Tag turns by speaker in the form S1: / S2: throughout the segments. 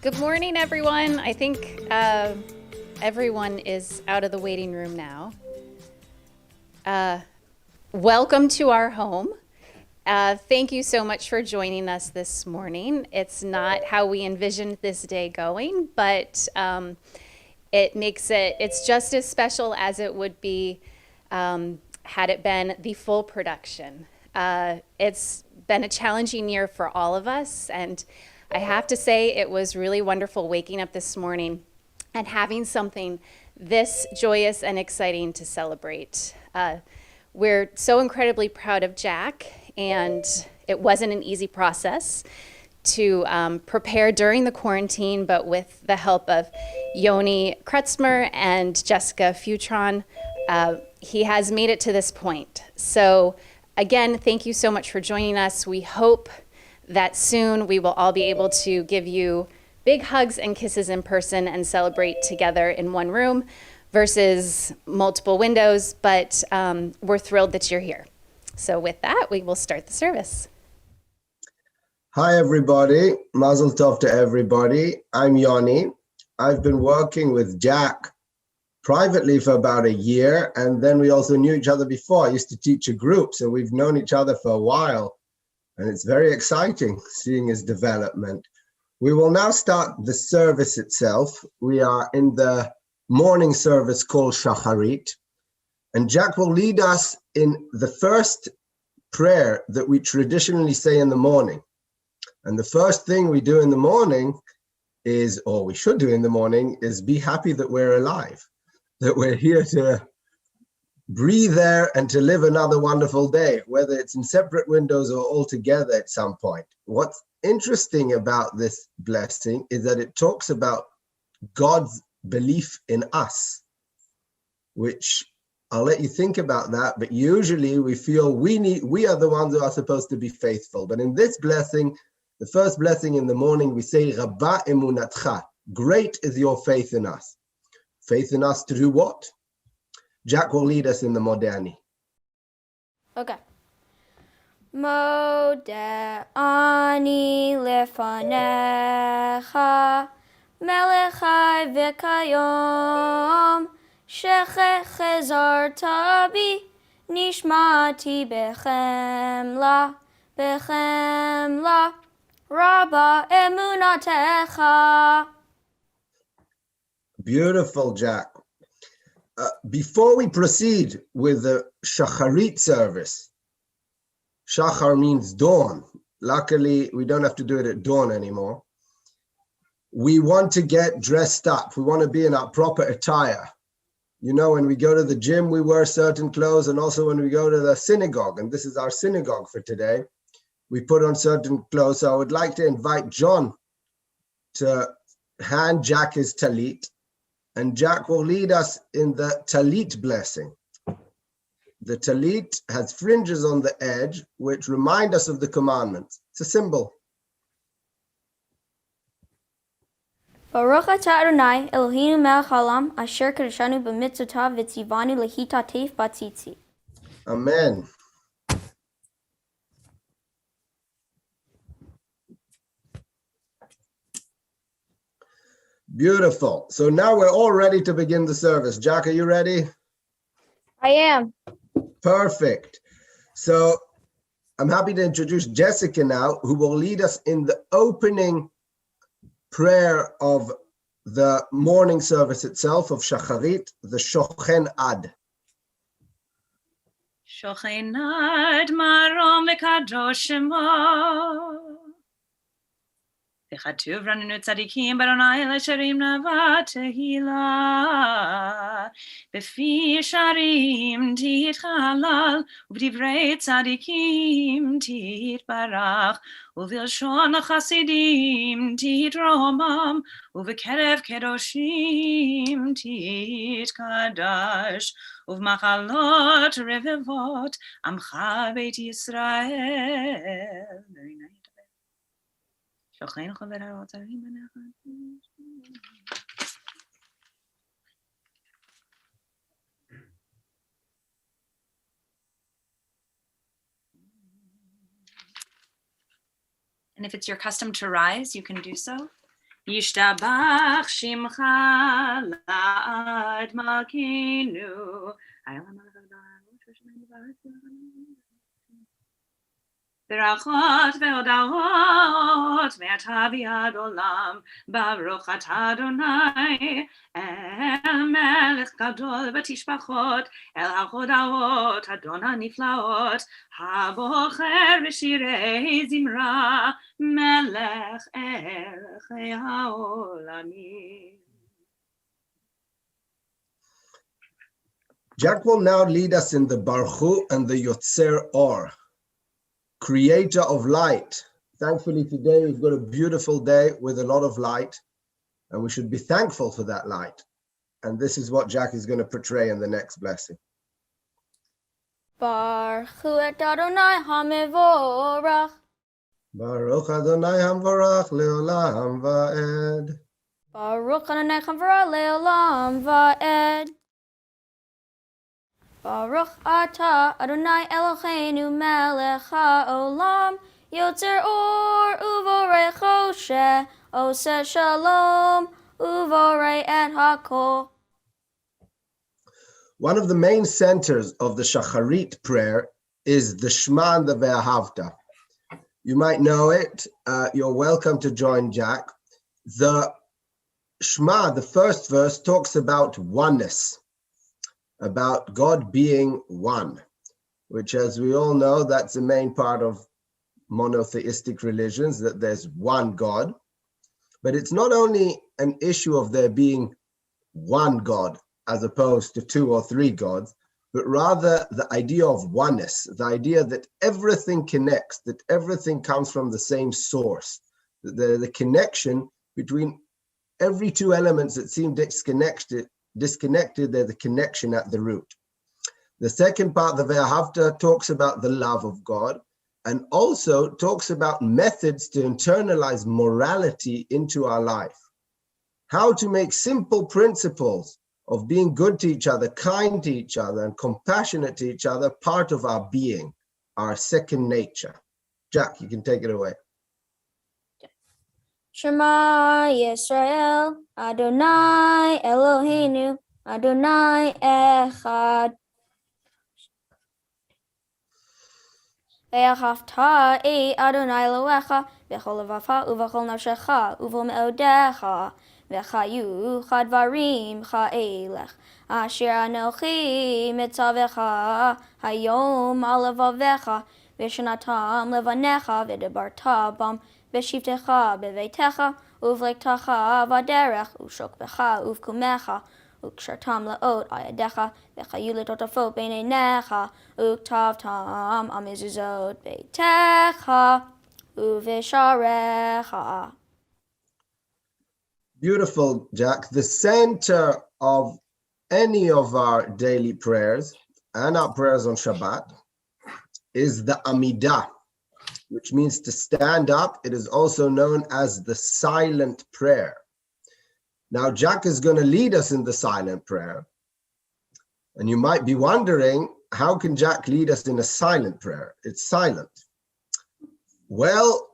S1: Good morning, everyone. I think everyone is out of the waiting room now. Welcome to our home. Thank you so much for joining us this morning. It's not how we envisioned this day going, but it's just as special as it would be had it been the full production. It's been a challenging year for all of us, and I have to say it was really wonderful waking up this morning and having something this joyous and exciting to celebrate. We're so incredibly proud of Jack, and it wasn't an easy process to prepare during the quarantine, but with the help of Yoni Kretzmer and Jessica Futron, he has made it to this point. So again, thank you so much for joining us. We hope that soon we will all be able to give you big hugs and kisses in person and celebrate together in one room versus multiple windows, but we're thrilled that you're here. So with that, we will start the service.
S2: Hi, everybody. Mazel tov to everybody. I'm Yoni. I've been working with Jack privately for about a year, and then we also knew each other before. I used to teach a group, so we've known each other for a while, and it's very exciting seeing his development. We will now start the service itself. We are in the morning service called Shacharit, and Jack will lead us in the first prayer that we traditionally say in the morning. And the first thing we do in the morning is, or we should do in the morning, is be happy that we're alive, that we're here to breathe there and to live another wonderful day, whether it's in separate windows or all together at some point. What's interesting about this blessing is that it talks about God's belief in us, which I'll let you think about that, but usually we feel we are the ones who are supposed to be faithful. But in this blessing, the first blessing in the morning, we say, Rabba emunatcha, great is your faith in us. Faith in us to do what? Jack will lead us in the Modani.
S3: Okay. Modani lefanecha melechai v'kayom shechechezarta bi nishmati bechemla rabba emunatecha.
S2: Beautiful, Jack. Before we proceed with the Shacharit service, Shachar means dawn. Luckily, we don't have to do it at dawn anymore. We want to get dressed up. We want to be in our proper attire. You know, when we go to the gym, we wear certain clothes, and also when we go to the synagogue, and this is our synagogue for today, we put on certain clothes. So I would like to invite John to hand Jack his talit, and Jack will lead us in the talit blessing. The talit has fringes on the edge, which remind us of the commandments. It's a symbol.
S3: Baruch atah Adonai Eloheinu melech haolam asher kedeshanu b'mitzvotav v'tzivanu lehitatef b'tzitzit.
S2: Amen. Beautiful. So now we're all ready to begin the service. Jack, are you ready?
S4: I am.
S2: Perfect. So I'm happy to introduce Jessica now, who will lead us in the opening prayer of the morning service itself of Shacharit, the Shochen Ad.
S5: Shochen Ad marom v'kadosh shemo. V'chatuv ranenu tzadikim baronai l'sharim nava tehila. B'fi sharim titchalal, u'b'divrei tzadikim titbarach, u'v'ilshon chasidim titromam, u'v'kerev kedoshim titkadash, u'v'machalot revevot amcha beit Yisrael. Very nice. And if it's your custom to rise, you can do so. ישתבח שמך לעד מלכנו. ברכות והודעות מעתה ועד עולם, ברוך אתה אדוני, אל מלך גדול בתשבחות, אל ההודעות אדון הנפלאות, הבוחר בשירי זמרה, מלך ערכי העולמים.
S2: Jack will now lead us in the Baruch and the Yotzer Or, creator of light. Thankfully today we've got a beautiful day with a lot of light, and we should be thankful for that light. And this is what Jack is going to portray in the next blessing.
S3: Baruch et Adonai HaMevorach.
S2: Baruch Adonai Hamvarach Leolam Va'ed.
S3: Baruch Adonai HaMevorach Leolam Va'ed. Baruch Ata Adonai Eloheinu Melech HaOlam, Yotzer Or Uvorei Choshe, Oseh Shalom, Uvorei Et HaKol.
S2: One of the main centers of the Shacharit prayer is the Shema and the Ve'ahavta. You might know it. You're welcome to join Jack. The Shema, the first verse, talks about oneness, about God being one, which, as we all know, that's the main part of monotheistic religions, that there's one God. But it's not only an issue of there being one God as opposed to two or three gods, but rather the idea of oneness, the idea that everything connects, that everything comes from the same source, that the connection between every two elements that seem disconnected, there's a connection at the root. The second part, the Ve'ahavta, talks about the love of God, and also talks about methods to internalize morality into our life. How to make simple principles of being good to each other, kind to each other, and compassionate to each other part of our being, our second nature. Jack, you can take it away.
S3: Shema Yisrael, Adonai Eloheinu, Adonai Echad. Ve'ahavta Adonai Elohecha, b'chol levacha u'b'chol nafshecha u'b'chol me'odecha, v'chayu chadvarim cha'elech, asher anochi mitzavecha hayom al levavecha, v'shanatam levanecha v'debarta bam, v'shivtecha b'veitecha uv'lektecha v'derech u'shokbecha uv'kumecha u'kshartam la'ot ayadecha v'chayu letotafot b'neinecha u'ktavtam amizuzot beitecha uv'sharecha.
S2: Beautiful, Jack. The center of any of our daily prayers and our prayers on Shabbat is the Amidah, which means to stand up. It is also known as the silent prayer. Now, Jack is going to lead us in the silent prayer. And you might be wondering, how can Jack lead us in a silent prayer? It's silent. Well,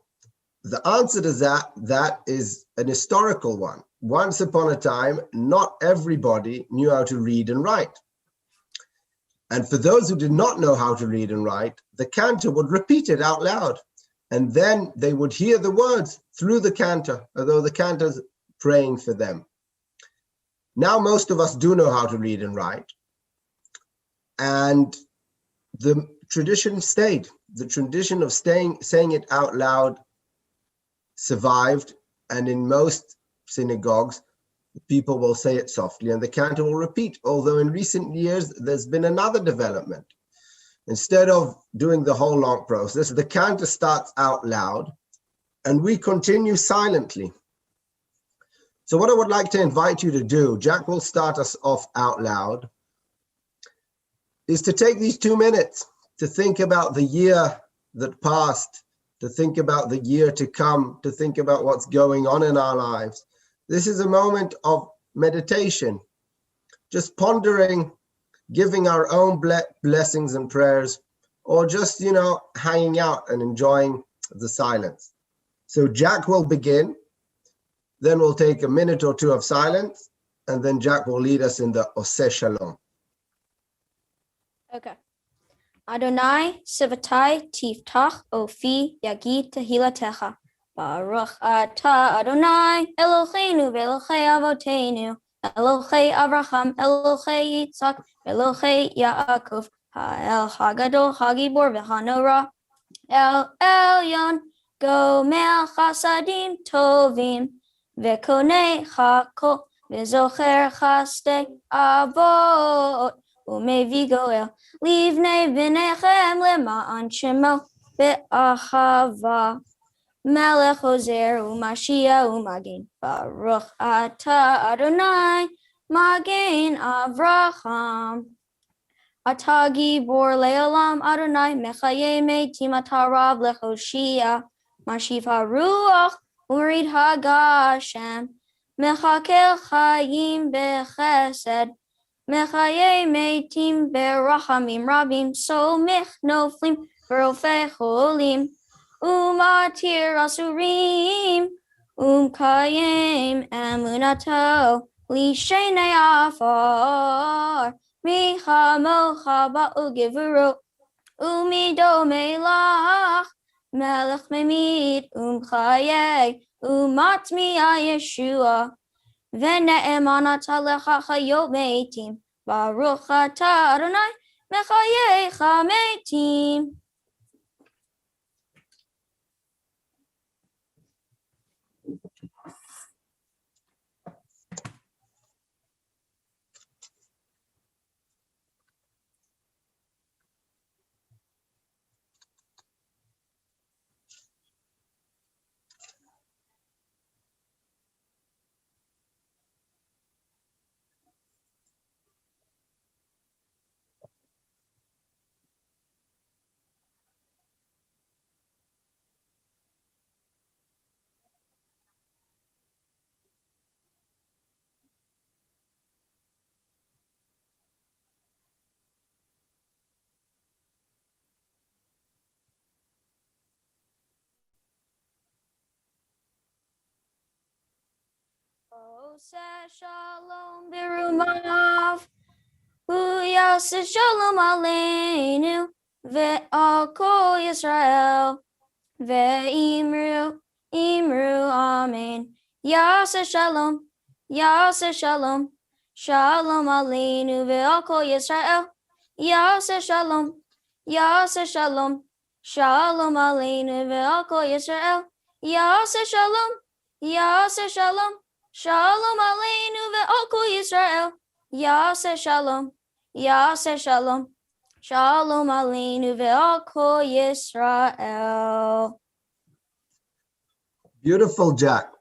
S2: the answer to that is an historical one. Once upon a time, not everybody knew how to read and write. And for those who did not know how to read and write, the cantor would repeat it out loud. And then they would hear the words through the cantor, although the cantor's praying for them. Now, most of us do know how to read and write. And the tradition stayed. The tradition of saying it out loud survived, and in most synagogues, people will say it softly and the cantor will repeat, although in recent years, there's been another development. Instead of doing the whole long process, the cantor starts out loud and we continue silently. So what I would like to invite you to do, Jack will start us off out loud, is to take these 2 minutes to think about the year that passed, to think about the year to come, to think about what's going on in our lives. This is a moment of meditation, just pondering, giving our own blessings and prayers, or just, hanging out and enjoying the silence. So Jack will begin. Then we'll take a minute or two of silence, and then Jack will lead us in the Oseh Shalom.
S3: Okay. Adonai Sivatai Tiftach Ofi Yagi Tehilatecha. Baruch Atah Adonai Eloheinu ve'Elohei Avotenu Elohei Avraham Elohei Yitzchak Elohei Yaakov Ha'el Hagadol Hagibor v'Hanora El Elyon Gomel Chasadim Tovim Ve'Konei Chakol Ve'Zocher Chasdei Avot Umevi Goel Livnei V'nechem Lema'an Shemo Be'ahava Melech Ozer Umashia Umagin Baruch Atah Adonai Magin Avraham Atah Gibor Le'olam Adonai Mechaye Meitim Atah Rav Lechoshia Mashiv HaRuach Urid HaGashem Mechakel Chayim Bechesed Mechaye Meitim Berachamim Rabim Somich Noflim Verofei Cholim Umatir Asurim Kayim Emunato Lishenei Afar Michamocha Ba'u Gevuro Umido Melach Melech Memid Chaye Umatmi Yeshua Ve'ne'eman Ata Lecha Chayot Meitim Baruch Atah Adonai Mechayecha Meitim. Oseh Shalom Birumav Uyaseh Shalom Aleinu Ve'al Kol Yisrael Ve'imru Amen. Yaseh Shalom Shalom Aleinu Ve'al Kol Yisrael Yaseh Shalom Shalom Aleinu Ve'al Kol Yisrael Yaseh Shalom Shalom Aleinu Ve'al Kol Yisrael Yaseh Shalom Shalom Aleinu Ve'al Kol Yisrael.
S2: Beautiful, Jack.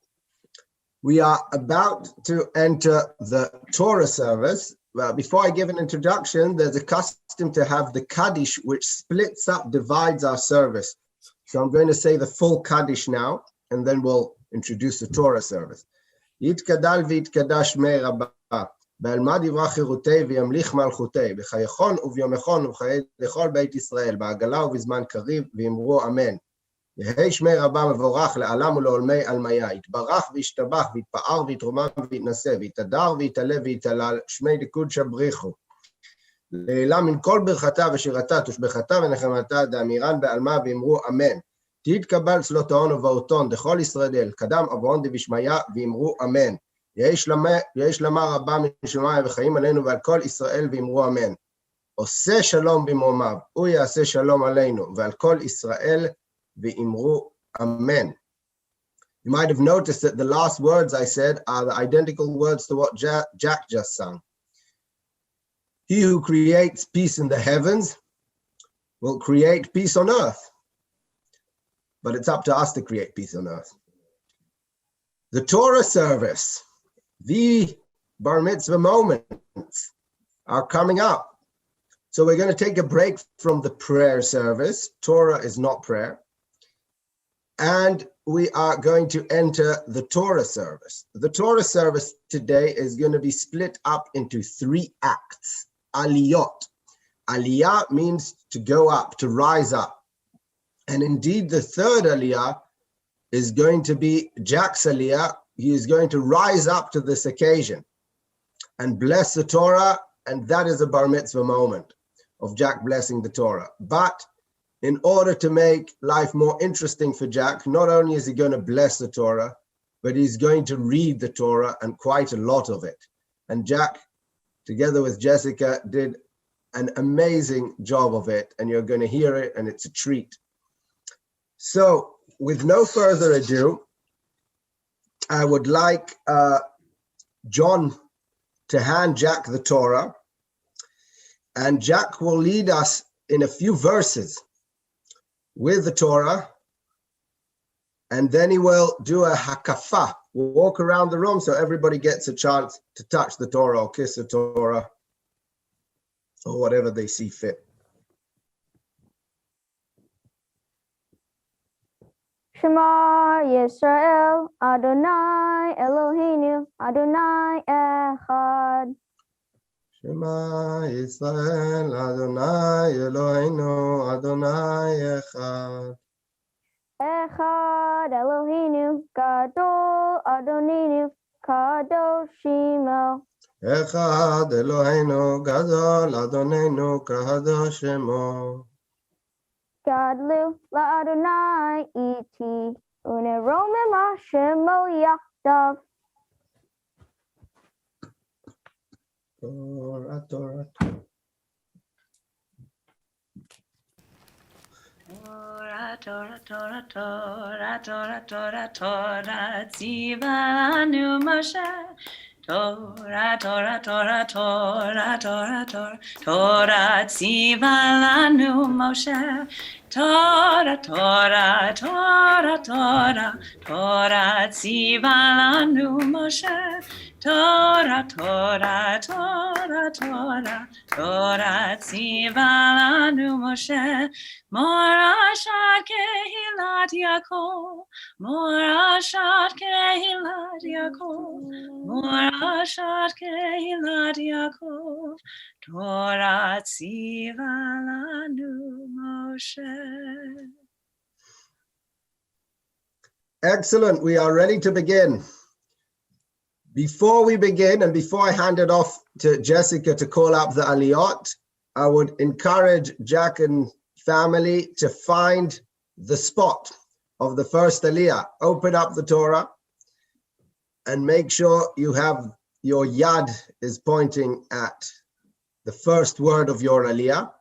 S2: We are about to enter the Torah service. Well, before I give an introduction, there's a custom to have the Kaddish, which splits up, divides our service. So I'm going to say the full Kaddish now, and then we'll introduce the Torah service. יתגדל ויתקדש שמי רבה, בעלמא דברה חירותי וימליך מלכותי, בחייכון וביומכון ובחיי לכל בית ישראל, בעגלה ובזמן קריב, ואמרו אמן. יהי שמי רבה מבורך לעלם ולעולמי עלמיה, יתברך וישתבח ויתפאר ויתרומם ויתנשא, ויתהדר ויתעלה ויתהלל, שמי דקוד שבריחו. לעילה מן כל ברכתה ושירתה, תושבחתה ונחמתה, דאמירן בעלמה ואמרו אמן. תתקבל צלות ההון ובאותון, דכל ישראל, קדם אברהם דבשמיה, ואמרו אמן. יהי שלמה רבה משמיים וחיים עלינו ועל כל ישראל, ואמרו אמן. עושה שלום במרומיו, הוא יעשה שלום עלינו, ועל כל ישראל, ואמרו amen. You might have noticed that the last words I said are the identical words to what Jack just sang. He who creates peace in the heavens will create peace on earth. But it's up to us to create peace on earth. The Torah service, the bar mitzvah moments are coming up. So we're going to take a break from the prayer service. Torah is not prayer. And we are going to enter the Torah service. The Torah service today is going to be split up into 3 acts. Aliyot. Aliyah means to go up, to rise up. And indeed, the third Aliyah is going to be Jack's Aliyah, he is going to rise up to this occasion and bless the Torah, and that is a bar mitzvah moment of Jack blessing the Torah. But in order to make life more interesting for Jack, not only is he going to bless the Torah, but he's going to read the Torah, and quite a lot of it. And Jack, together with Jessica, did an amazing job of it, and you're going to hear it, and it's a treat. So, with no further ado, I would like John to hand Jack the Torah, and Jack will lead us in a few verses with the Torah, and then he will do a hakafah, walk around the room so everybody gets a chance to touch the Torah or kiss the Torah or whatever they see fit.
S4: Shema Yisrael, Adonai Eloheinu, Adonai Echad.
S2: Shema Yisrael, Adonai Eloheinu, Adonai Echad.
S4: Echad Eloheinu, Gadol Adoninu, Kadosh Shemo.
S2: Echad Eloheinu, Gadol Adonenu, Kadosh Shemo.
S4: Gadlu LaAdonai Iti, Uneromim Hashemo Yachdav.
S2: Torah, Torah,
S5: Torah, Torah, Torah, Torah, Torah, Torah, Tzivanu Moshe. Torah, Torah, Torah, Torah, Torah, Torah, Torah, Tzivanu Moshe. Torah, Torah, Torah, Torah, Torah, Tzivanu Moshe. Torah, Torah, Torah, Torah, Torah, Tzivanu Moshe. Morashat Kehilat Yaakov, Morashat Kehilat Yaakov, Morashat Kehilat Yaakov, Torah Tziva Lanu Moshe.
S2: Excellent. We are ready to begin. Before we begin, and before I hand it off to Jessica to call up the aliyot, I would encourage Jack and family to find the spot of the first aliyah. Open up the Torah and make sure you have your yad is pointing at the first word of your aliyah.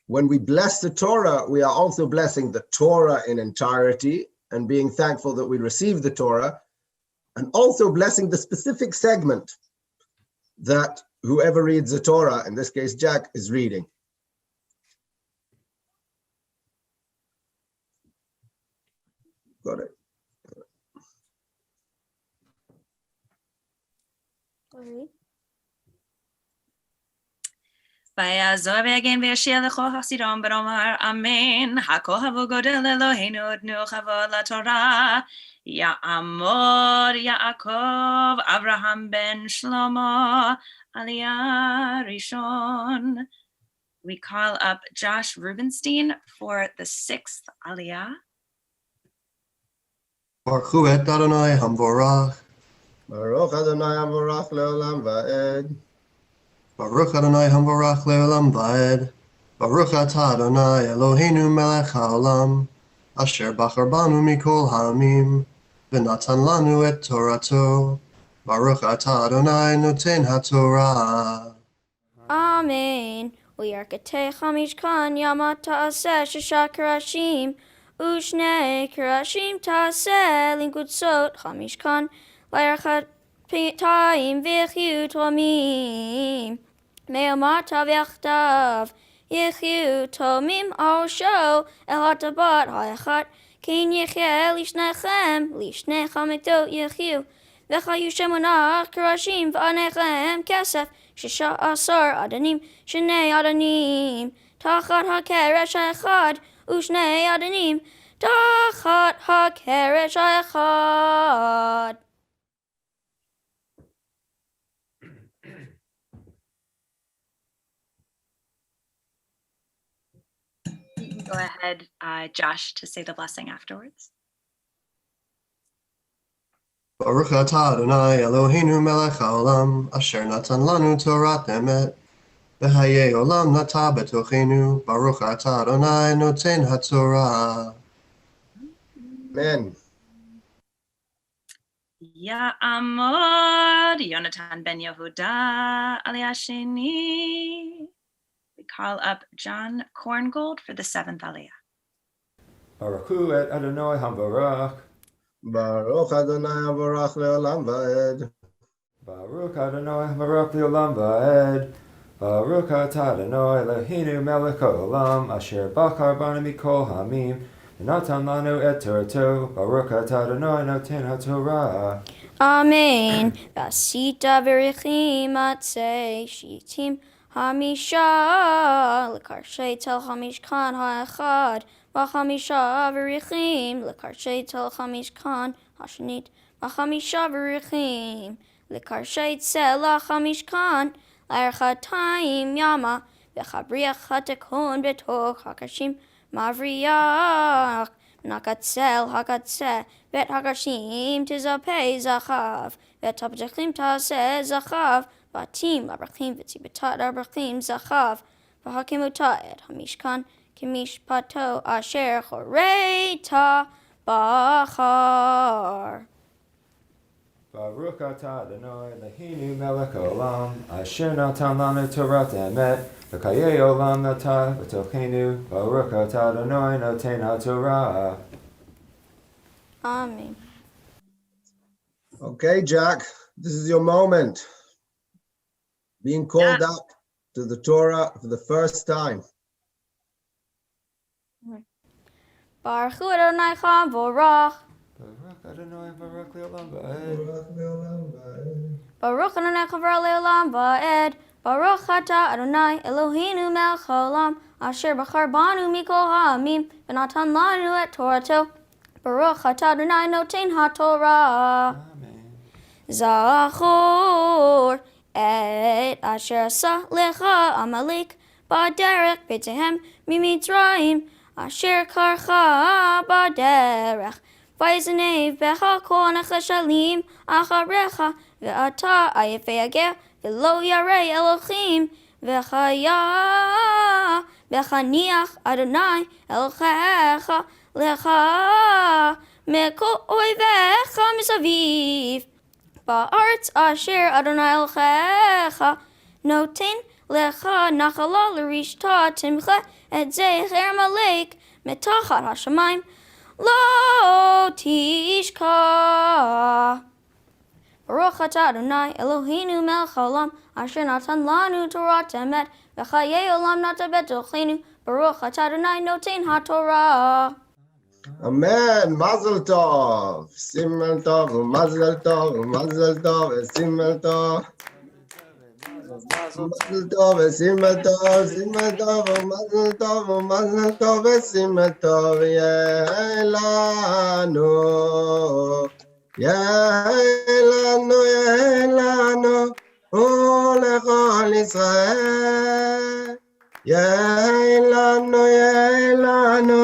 S2: When we bless the Torah, we are also blessing the Torah in entirety and being thankful that we received the Torah, and also blessing the specific segment that whoever reads the Torah, in this case Jack, is reading. Got it.
S5: ויעזור ויגן וישיר לכל חסידון ונאמר אמן. הכוכב הגדול אלוהינו תנו כבוד לתורה. יעמוד יעקב אברהם בן שלמה עלייה ראשון. We call up Josh Rubenstein for the 6th aliyah.
S6: Baruch hu et Adonai hamvorach.
S2: Baruch Adonai Amorach Leolam Va'ed.
S6: Baruch Adonai hamvorach leolam vaed. Baruch atah Adonai Eloheinu melech haolam. Asher bachar banu mikol ha'amim. V'natan lanu et Torato. Baruch atah Adonai noten haTorah.
S3: Amen. Uyarkate chamishkan yama ta'aseh shisha karashim. Ushne karashim ta'aseh linkutsot chamishkan. Vayarchat ta'im v'yichyu tomim. Me'amata v'yachtav. Yichyu tomim osho elatabat ha'echat. Kin yichye lishnechem mikdot yichyu. V'chayu shemonach karashim v'anechem kesef. Shisha asar adanim, shnei adanim. Tachat hakeresh ha'echad, ushnei adanim. Tachat hakeresh ha'echad.
S5: Go ahead, Josh, to say the blessing afterwards.
S6: Baruch atah Adonai Eloheinu melech haolam, asher natan lanu Torat emet, v'hayei olam nata betochenu, Baruch atah Adonai noten haTorah.
S2: Amen.
S5: Ya'amod Yonatan ben Yehuda Aliyah Sheni. We call up John Korngold for the 7th Aliyah.
S7: Baruchu et Adonai Hamvarach.
S2: Baruch Adonai Avarach le'olam va'ed.
S7: Baruch Adonai Hamvarach le'olam va'ed. Baruch atah Adonai Eloheinu melech haolam, asher bachar banu mikol hamim, v'natan lanu et Torto. Baruch atah Adonai noten haTorah.
S3: Amen. Vasita v'richim atzei shitim hamisha l'karshay tel hamishkan ha'echad v'chamisha v'richim l'karshay tel hamishkan hashanit v'chamisha v'richim l'karshay tel hamishkan l'erchatayim yama v'chabriach hatekon betoch hakashim mavriach Nakatzel hakatzeh vet hakashim tizapei zachav vet tapjachim taseh zachav batim abrachim v'tzibetat abrachim zachav v'hakim utaed hamishkan kimishpato asher choreita bachar.
S7: Baruch atah Adonai Eloheinu melech haolam, asher natan lanu Torat emet, v'kayei olam nata b'tochenu, Baruch atah Adonai noten haTorah.
S3: Amen.
S2: Okay, Jack, this is your moment. Being called up to the Torah for the first time.
S3: Baruch Hu Adonai Cham Vorach.
S7: Baruch Adonai Baruch le'olam va'ed.
S3: Baruch Adonai Chavar Le'olam Va'ed. Baruch Atah Adonai Eloheinu Melech Haolam, Asher Bachar Banu Mikol Ha'amim, V'natan Lanu Et Torato. Baruch Atah Adonai Noten HaTorah.
S7: Amen.
S3: Zachor et Asher Asa Lecha Amalek Baderech B'Tehem Mimitzrayim, Asher Karcha Baderech. Vayzenev becha kol nechashalim acharecha ve'ata ayefei ageh ve'lo yarei Elohim ve'chaya ve'chaniach Adonai Elohecha lecha mekol oivecha misaviv ba'aretz asher Adonai Elohecha noten lecha nachala l'rishta timcha et zecher malek metachat hashamayim Lo tishka. Baruch atah Adonai Eloheinu melech haolam, asher natan lanu Torat emet, v'chayei olam nata betochenu. Baruch atah Adonai noten haTorah.
S2: Amen. Mazel tov. Simmel tov, mazel tov, mazel tov, simmel tov. Mazel tov, simmel tov, simmel tov, mazel tov, mazel tov, simmel tov. Yehelanu, yehelanu, yehelanu, ulechol Israel. Yehelanu, yehelanu,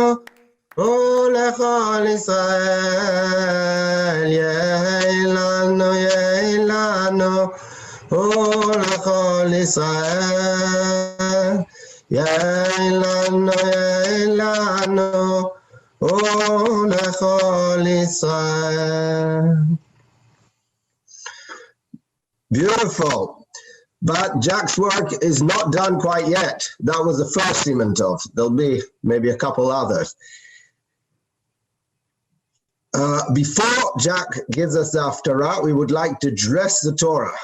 S2: ulechol Israel. Yehelanu, yehelanu, ulechol Israel. Yehelanu, yehelanu, ulechol Israel. Beautiful. But Jack's work is not done quite yet. That was the first Siman. There'll be maybe a couple others. Before Jack gives us the Haftarah, we would like to dress the Torah.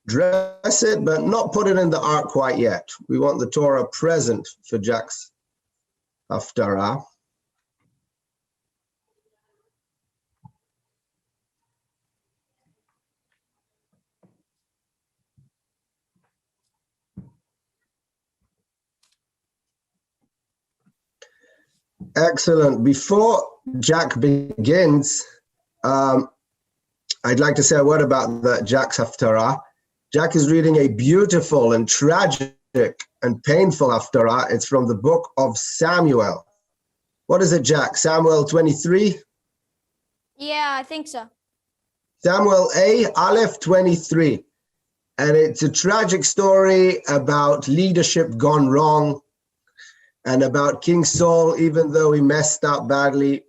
S2: Dress it, but not put it in the ark quite yet. We want the Torah present for Jack's Haftarah. Excellent. Before Jack begins, I'd like to say a word about Jack's Haftarah. Jack is reading a beautiful and tragic and painful Haftarah. It's from the book of Samuel. What is it, Jack? Samuel 23?
S3: Yeah, I think so.
S2: Samuel A, Aleph 23. And it's a tragic story about leadership gone wrong and about King Saul, even though he messed up badly,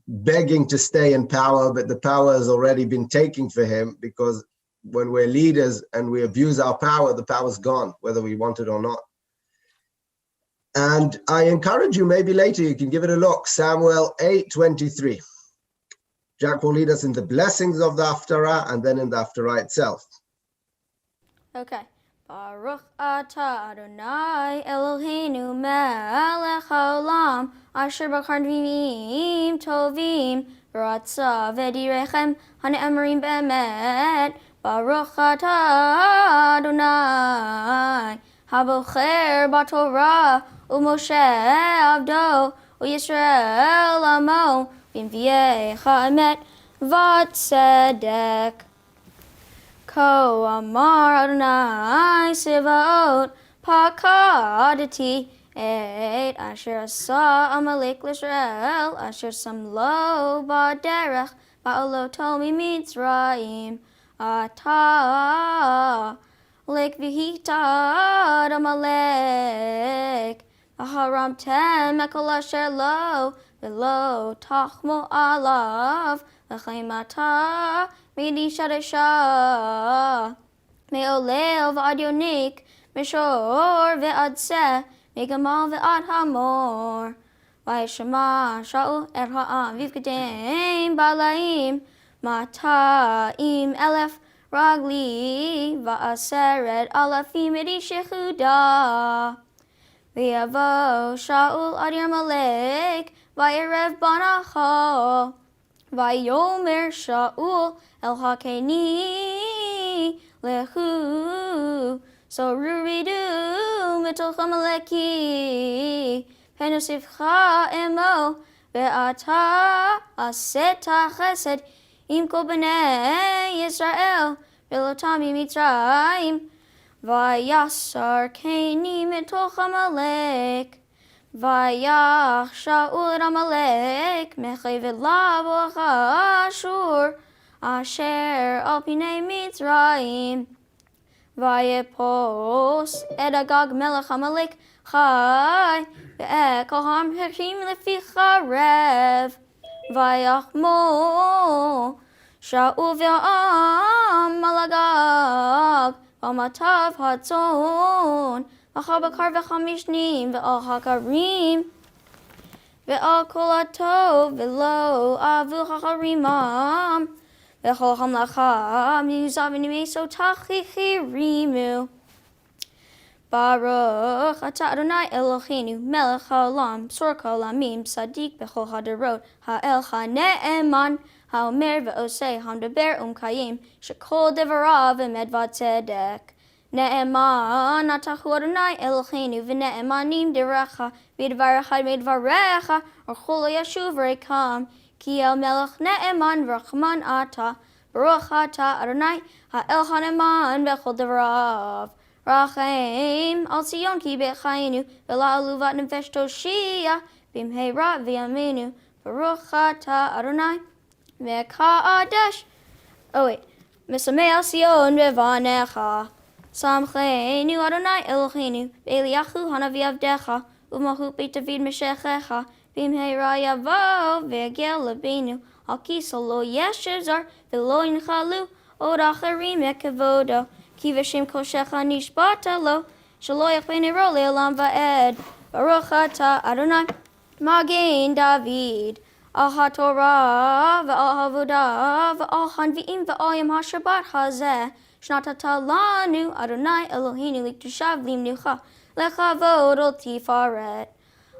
S2: begging to stay in power, but the power has already been taken for him, because when we're leaders and we abuse our power, the power's gone, whether we want it or not. And I encourage you, maybe later you can give it a look, Samuel 8:23. Jack will lead us in the blessings of the Haftarah and then in the Haftarah itself.
S3: Okay. Baruch atah Adonai Eloheinu melech haolam asher bachar dvim tovim v'ratza v'direchem hane'emarim be'emet. Baruch atah Adonai habocher b'torah u'Moshe avdo u'Yisrael amo b'nviei ha'emet v'tzedek. Ko amar Adonai Sivaot pakadati et asher asa Amalek l'Israel asher sam lo ba'derech ba'oloto miMitzrayim ata lek v'hitad Amalek v'haramtem ekol asher lo v'lo tachmo alav v'chaim ata Midi Shadasha, Me'oleo v'ad Yonik, Meshor v'ad Seh, Megamal v'ad Hamor, V'yishma Sha'u er ha'am v'ivkadeim balaim, Mata'im elef ragli, V'aseret alafim edi shechuda, V'yavo Sha'ul ad Yarmalek, V'yerev banacho, Vayomer Shaul el hakeni lehu so ruridu mitol chamaleki penusivcha emo ve'ata aseta chesed im kol bnei Yisrael velotami mitzrayim vayasar keni mitol chamalek Vayach Shaul Amalek mechav elav Ashur asher al pinei Mitzrayim Vayepos et Agag melech Amalek chai ve'et kol ha'amherim lefi charev Vayachmo Shaul ve'am al Agag v'matav hatzon V'chabakar v'chamishnim v'al hakarim v'al kol hatov v'lo avu hacharimam v'chol hamlacha mizav v'nimeso tachichirimu Baruch atah Adonai Eloheinu melech haolam b'sor kol amim sadik b'chol hadarot ha'el ha'ne'eman ha'omer v'osei ha'medaber kayim shekol devarav emed v'tzedek Ne'eman atahu Adonai Eloheinu v'ne'emanim derecha v'dvarecha v'dvarecha orchol yashuv rekam ki el melech ne'eman v'rachman ata baruch ata Adonai ha'el ha'ne'eman b'chol devarav rachem al Sion ki b'chayinu v'la'alu v'nefesh toshia b'mheira v'yaminu baruch ata Adonai v'ka'adesh Mesamei al Sion v'vanecha Samcheinu Adonai Eloheinu, Be'eliachu hanavi avdecha, u'mahu beit David meshechecha, b'mheira yavo ve'yagel labenu, al kisal lo yeshev zar v'lo yinchalu, od acharim ekevodo, ki v'shem koshecha nishbata lo, shelo yachbei nero le'olam va'ed, baruch atah Adonai, Magen David, al haTorah v'al havodah v'al hanvi'im v'al yom ha'shabbat hazeh, Shnatata lanu Adonai Eloheinu liktushav limnucha lechavod ol tifaret.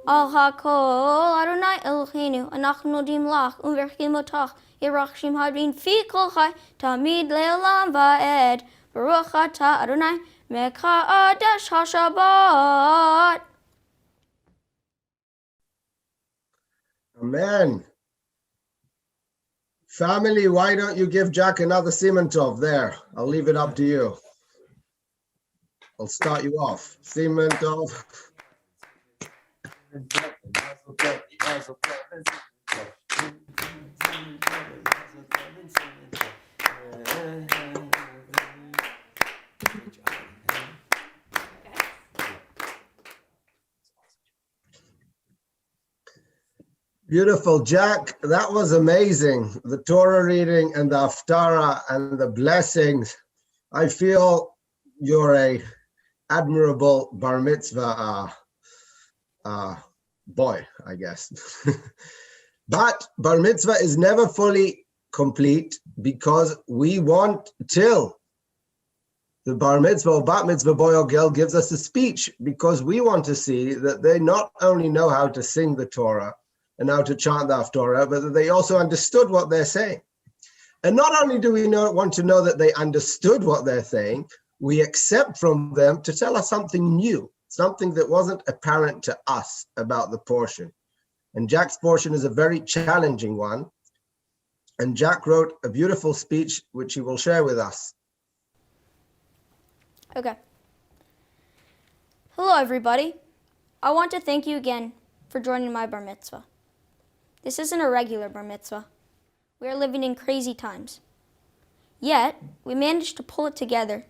S3: Al hakol Adonai Eloheinu anachnu nodim lach u'verchim otach yerachshim hadrin fi kol chai tamid le'olam va'ed. Baruch atah Adonai meka'adesh hashabbat.
S2: Amen. Family, why don't you give Jack another Simentov there? I'll leave it up to you. I'll start you off. Simentov. Beautiful, Jack. That was amazing. The Torah reading and the Haftarah and the blessings. I feel you're a admirable bar mitzvah boy, I guess. But bar mitzvah is never fully complete because we want till the bar mitzvah or bat mitzvah boy or girl gives us a speech, because we want to see that they not only know how to sing the Torah and how to chant the Haftarah, but that they also understood what they're saying. And not only do we want to know that they understood what they're saying, we accept from them to tell us something new, something that wasn't apparent to us about the portion. And Jack's portion is a very challenging one. And Jack wrote a beautiful speech, which he will share with us.
S3: Okay. Hello, everybody. I want to thank you again for joining my bar mitzvah. This isn't a regular bar mitzvah. We are living in crazy times. Yet, we managed to pull it together,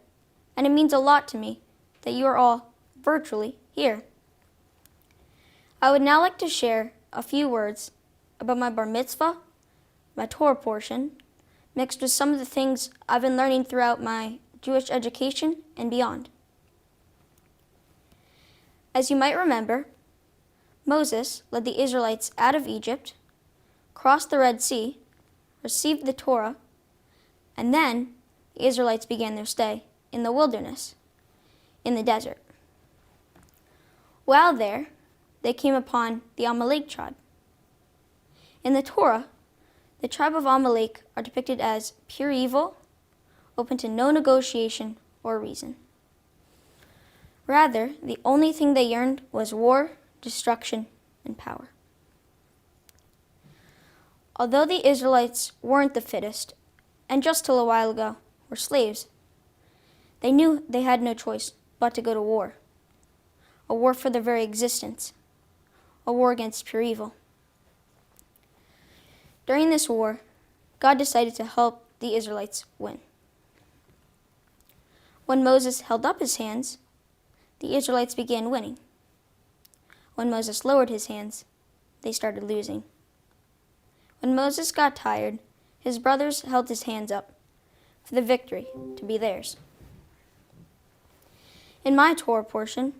S3: and it means a lot to me that you are all virtually here. I would now like to share a few words about my bar mitzvah, my Torah portion, mixed with some of the things I've been learning throughout my Jewish education and beyond. As you might remember, Moses led the Israelites out of Egypt, crossed the Red Sea, received the Torah, and then the Israelites began their stay in the wilderness, in the desert. While there, they came upon the Amalek tribe. In the Torah, the tribe of Amalek are depicted as pure evil, open to no negotiation or reason. Rather, the only thing they yearned was war, destruction, and power. Although the Israelites weren't the fittest, and just till a while ago were slaves, they knew they had no choice but to go to war. A war for their very existence. A war against pure evil. During this war, God decided to help the Israelites win. When Moses held up his hands, the Israelites began winning. When Moses lowered his hands, they started losing. When Moses got tired, his brothers held his hands up for the victory to be theirs. In my Torah portion,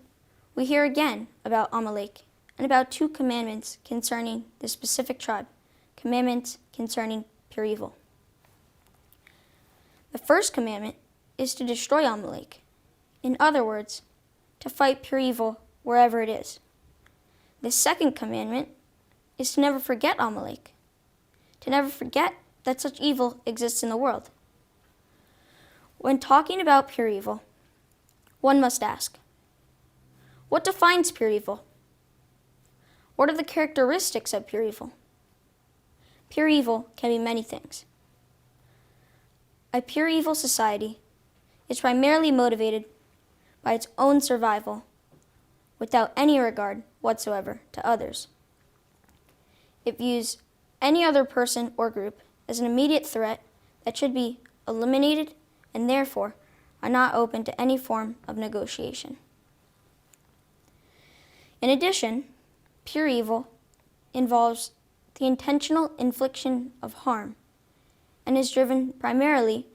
S3: we hear again about Amalek and about two commandments concerning the specific tribe, commandments concerning pure evil. The first commandment is to destroy Amalek. In other words, to fight pure evil wherever it is. The second commandment is to never forget Amalek, to never forget that such evil exists in the world. When talking about pure evil, one must ask, what defines pure evil? What are the characteristics of pure evil? Pure evil can be many things. A pure evil society is primarily motivated by its own survival without any regard whatsoever to others. It views any other person or group as an immediate threat that should be eliminated and therefore are not open to any form of negotiation. In addition, pure evil involves the intentional infliction of harm and is driven primarily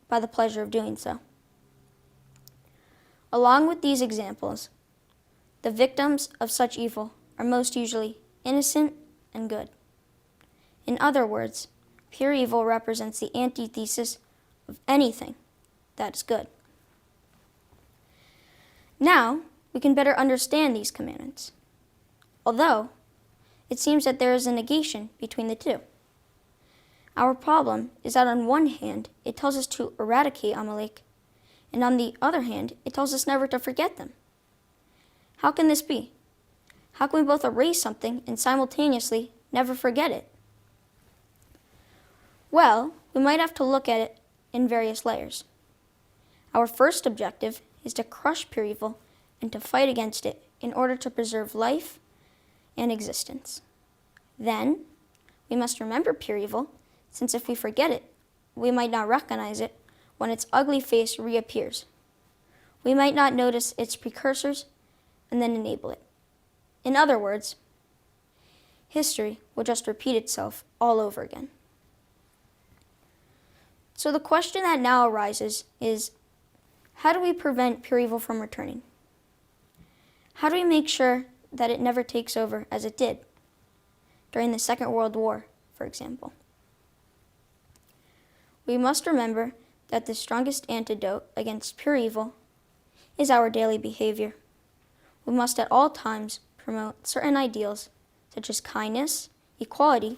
S3: by the pleasure of doing so. Along with these examples, the victims of such evil are most usually innocent and good. In other words, pure evil represents the antithesis of anything that is good. Now, we can better understand these commandments, although it seems that there is a negation between the two. Our problem is that on one hand, it tells us to eradicate Amalek, and on the other hand, it tells us never to forget them. How can this be? How can we both erase something and simultaneously never forget it? Well, we might have to look at it in various layers. Our first objective is to crush pure evil and to fight against it in order to preserve life and existence. Then, we must remember pure evil, since if we forget it, we might not recognize it when its ugly face reappears. We might not notice its precursors and then enable it. In other words, history will just repeat itself all over again. So the question that now arises is, how do we prevent pure evil from returning? How do we make sure that it never takes over as it did during the Second World War, for example? We must remember that the strongest antidote against pure evil is our daily behavior. We must at all times promote certain ideals such as kindness, equality,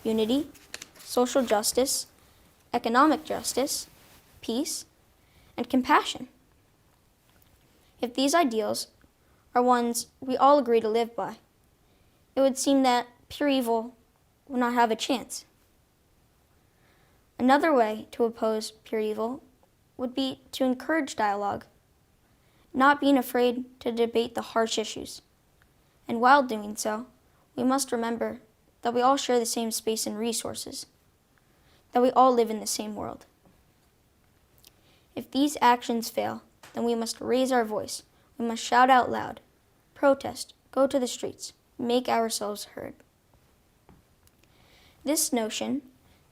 S3: unity, social justice, economic justice, peace, and compassion. If these ideals are ones we all agree to live by, it would seem that pure evil will not have a chance. Another way to oppose pure evil would be to encourage dialogue, not being afraid to debate the harsh issues. And while doing so, we must remember that we all share the same space and resources, that we all live in the same world. If these actions fail, then we must raise our voice. We must shout out loud, protest, go to the streets, make ourselves heard. This notion,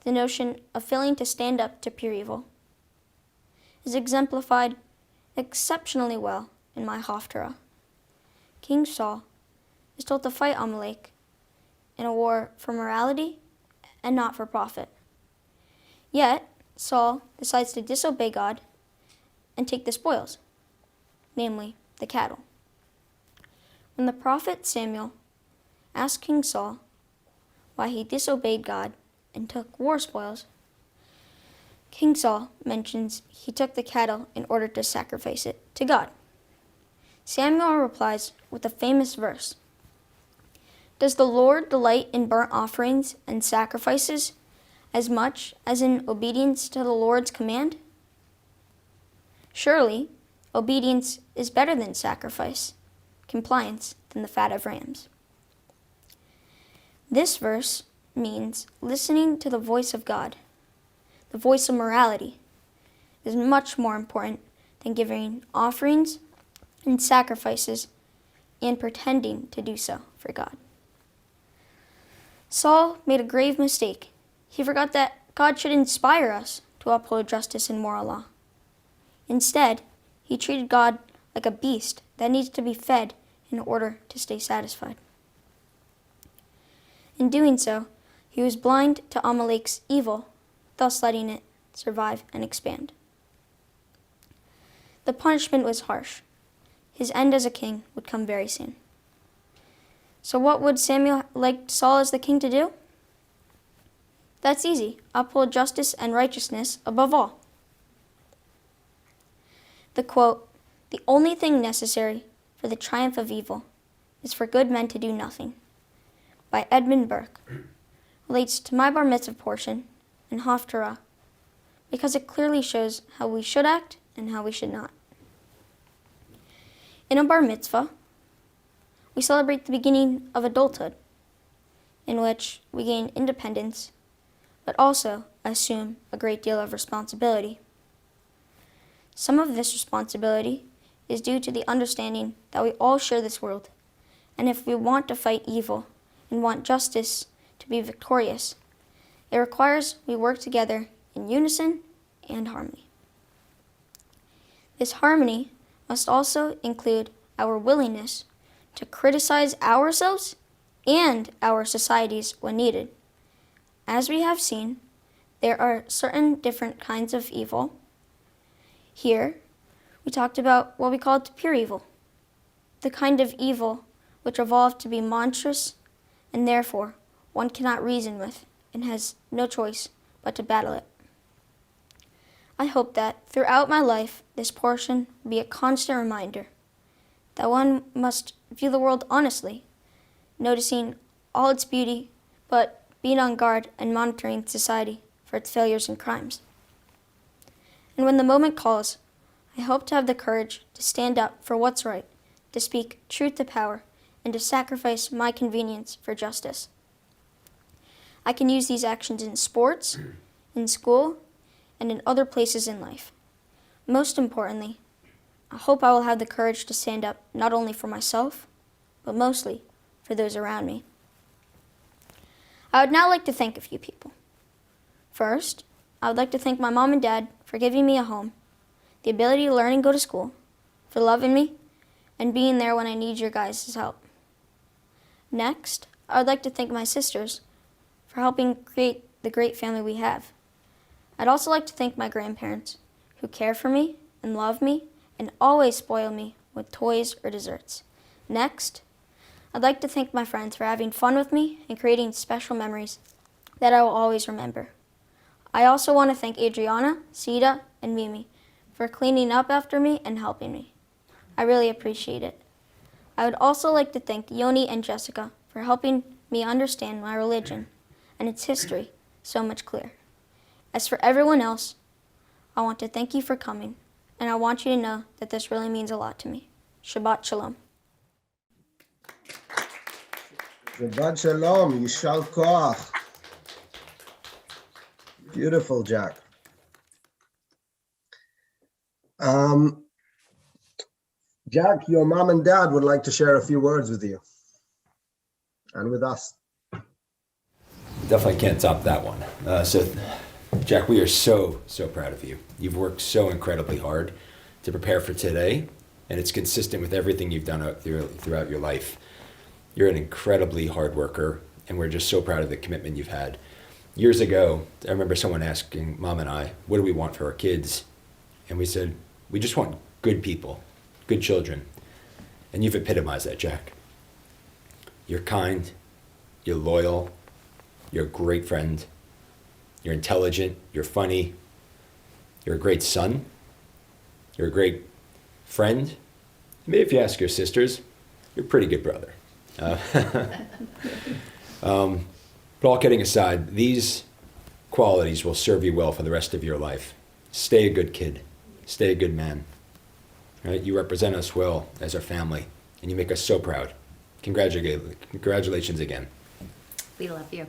S3: the notion of failing to stand up to pure evil, is exemplified exceptionally well in my Haftarah. King Saul is told to fight Amalek in a war for morality and not for profit. Yet, Saul decides to disobey God and take the spoils, namely the cattle. When the prophet Samuel asked King Saul why he disobeyed God and took war spoils, King Saul mentions he took the cattle in order to sacrifice it to God. Samuel replies with a famous verse, "Does the Lord delight in burnt offerings and sacrifices as much as in obedience to the Lord's command? Surely, obedience is better than sacrifice, compliance than the fat of rams." This verse means listening to the voice of God, the voice of morality, is much more important than giving offerings and sacrifices and pretending to do so for God. Saul made a grave mistake. He forgot that God should inspire us to uphold justice and moral law. Instead, he treated God like a beast that needs to be fed in order to stay satisfied. In doing so, he was blind to Amalek's evil, thus letting it survive and expand. The punishment was harsh. His end as a king would come very soon. So what would Samuel like Saul as the king to do? That's easy. Uphold justice and righteousness above all. The quote, "The only thing necessary for the triumph of evil is for good men to do nothing," by Edmund Burke, relates to my bar mitzvah portion in Haftarah because it clearly shows how we should act and how we should not. In a bar mitzvah, we celebrate the beginning of adulthood, in which we gain independence, but also assume a great deal of responsibility. Some of this responsibility is due to the understanding that we all share this world, and if we want to fight evil and want justice to be victorious, it requires we work together in unison and harmony. This harmony must also include our willingness to criticize ourselves and our societies when needed. As we have seen, there are certain different kinds of evil. Here, we talked about what we called pure evil, the kind of evil which evolved to be monstrous and therefore one cannot reason with and has no choice but to battle it. I hope that throughout my life, this portion will be a constant reminder that one must view the world honestly, noticing all its beauty, but but being on guard and monitoring society for its failures and crimes. And when the moment calls, I hope to have the courage to stand up for what's right, to speak truth to power, and to sacrifice my convenience for justice. I can use these actions in sports, in school, and in other places in life. Most importantly, I hope I will have the courage to stand up not only for myself, but mostly for those around me. I would now like to thank a few people. First, I would like to thank my mom and dad for giving me a home, the ability to learn and go to school, for loving me, and being there when I need your guys' help. Next, I would like to thank my sisters for helping create the great family we have. I'd also like to thank my grandparents, who care for me and love me and always spoil me with toys or desserts. Next, I'd like to thank my friends for having fun with me and creating special memories that I will always remember. I also want to thank Adriana, Sita, and Mimi for cleaning up after me and helping me. I really appreciate it. I would also like to thank Yoni and Jessica for helping me understand my religion and its history so much clearer. As for everyone else, I want to thank you for coming, and I want you to know that this really means a lot to me. Shabbat Shalom.
S2: Shabbat Shalom, Yishal Koach. Beautiful, Jack. Jack, your mom and dad would like to share a few words with you and with us.
S7: Definitely can't top that one. So, Jack, we are so proud of you. You've worked so incredibly hard to prepare for today, and it's consistent with everything you've done throughout your life. You're an incredibly hard worker, and we're just so proud of the commitment you've had. Years ago, I remember someone asking Mom and I, what do we want for our kids? And we said, we just want good people, good children. And you've epitomized that, Jack. You're kind, you're loyal, you're a great friend, you're intelligent, you're funny, you're a great son, you're a great friend. Maybe if you ask your sisters, you're a pretty good brother. But all kidding aside, these qualities will serve you well for the rest of your life. Stay a good kid. Stay a good man. Right? You represent us well as our family, and you make us so proud. Congratulations again.
S1: We love you.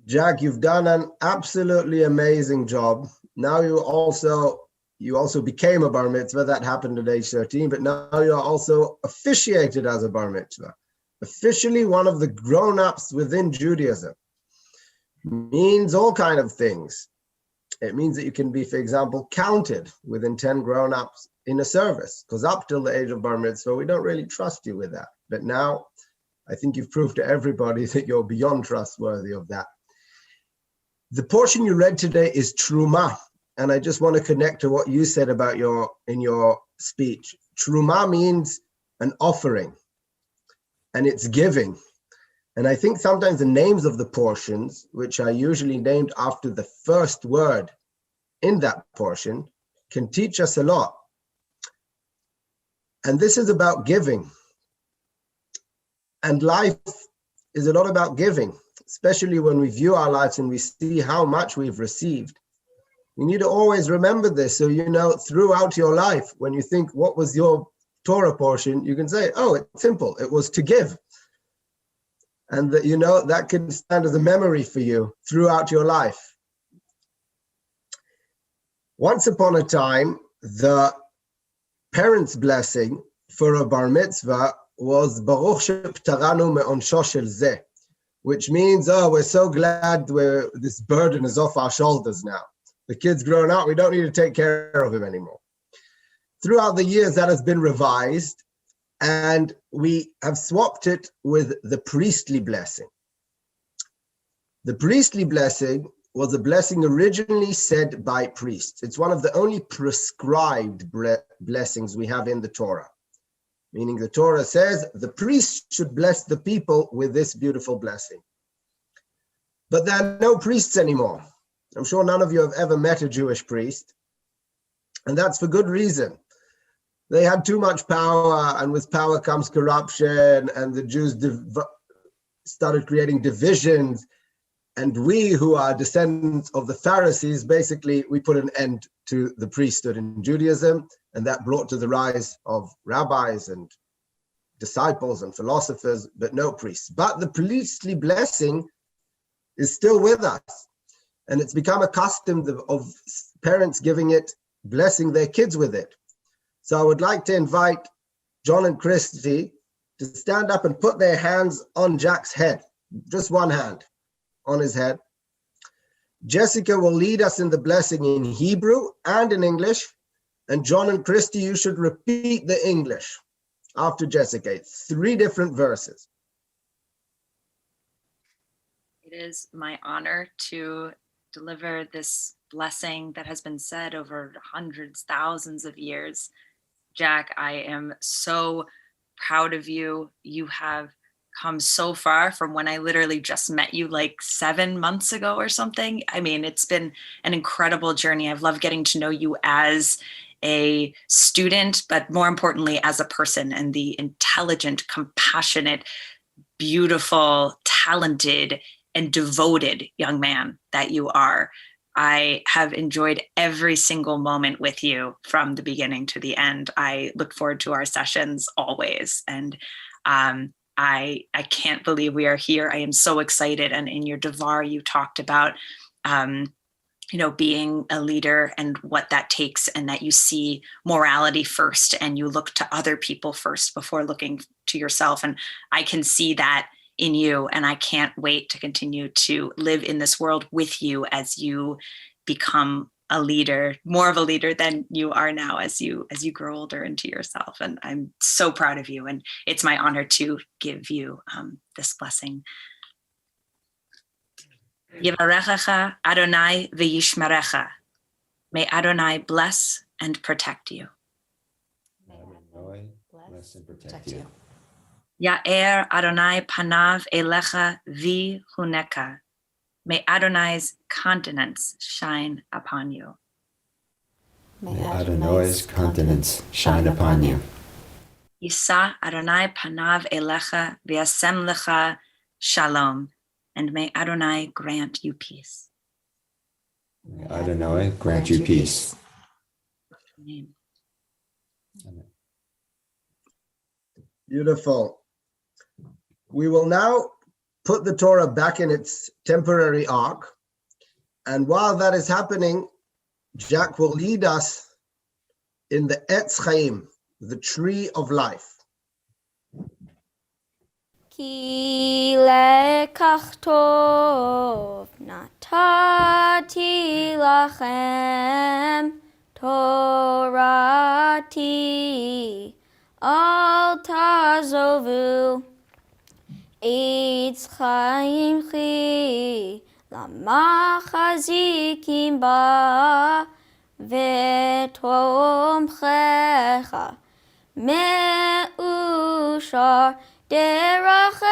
S2: Jack, you've done an absolutely amazing job. Now you also became a bar mitzvah. That happened at age 13, but now you are also officiated as a bar mitzvah. Officially one of the grown-ups within Judaism. Means all kind of things. It means that you can be, for example, counted within 10 grown-ups in a service, because up till the age of bar mitzvah, we don't really trust you with that. But now, I think you've proved to everybody that you're beyond trustworthy of that. The portion you read today is Truma, and I just want to connect to what you said about in your speech. Truma means an offering, and it's giving. And I think sometimes the names of the portions, which are usually named after the first word in that portion, can teach us a lot. And this is about giving. And life is a lot about giving, especially when we view our lives and we see how much we've received. You need to always remember this, so you know throughout your life, when you think, what was your Torah portion, you can say, oh, it's simple, it was to give. And that, you know, that can stand as a memory for you throughout your life. Once upon a time, the parents' blessing for a bar mitzvah was Baruch sheptaranu me'onsho shel zeh, which means, oh, we're so glad this burden is off our shoulders now. The kid's grown up, we don't need to take care of him anymore. Throughout the years, that has been revised, and we have swapped it with the priestly blessing. The priestly blessing was a blessing originally said by priests. It's one of the only prescribed blessings we have in the Torah. Meaning the Torah says the priest should bless the people with this beautiful blessing. But there are no priests anymore. I'm sure none of you have ever met a Jewish priest. And that's for good reason. They had too much power, and with power comes corruption, and the Jews started creating divisions. And we, who are descendants of the Pharisees, basically, we put an end to the priesthood in Judaism, and that brought to the rise of rabbis and disciples and philosophers, but no priests. But the priestly blessing is still with us, and it's become a custom of parents giving it, blessing their kids with it. So I would like to invite John and Christy to stand up and put their hands on Jack's head, just one hand on his head. Jessica will lead us in the blessing in Hebrew and in English, and John and Christy, you should repeat the English after Jessica. It's 3 different verses.
S5: It is my honor to deliver this blessing that has been said over hundreds, thousands of years. Jack, I am so proud of you. You have come so far from when I literally just met you like 7 months ago or something. I mean, it's been an incredible journey. I've loved getting to know you as a student, but more importantly, as a person, and the intelligent, compassionate, beautiful, talented, and devoted young man that you are. I have enjoyed every single moment with you from the beginning to the end. I look forward to our sessions always. And I can't believe we are here. I am so excited. And in your Devar, you talked about, being a leader and what that takes, and that you see morality first and you look to other people first before looking to yourself. And I can see that in you, and I can't wait to continue to live in this world with you as you become a leader, more of a leader than you are now as you grow older into yourself. And I'm so proud of you, and it's my honor to give you this blessing. Yivarechecha Adonai v'yishmerecha. May Adonai bless and protect you.
S7: Adonai bless and protect you.
S5: Ya'er Adonai panav elecha v'huneka. May Adonai's countenance shine upon you.
S7: May Adonai's countenance shine upon you.
S5: Yisa Adonai panav elecha v'yasem lecha shalom. And may Adonai grant you peace.
S7: May Adonai grant you peace.
S5: Amen.
S7: Amen.
S2: Beautiful. We will now put the Torah back in its temporary ark. And while that is happening, Jack will lead us in the Etz Chaim, the tree of life.
S3: Ki lekach tov natati lachem torati al tazovu eitz chaim chi lamachazikim ba vetomchecha meushar derachecha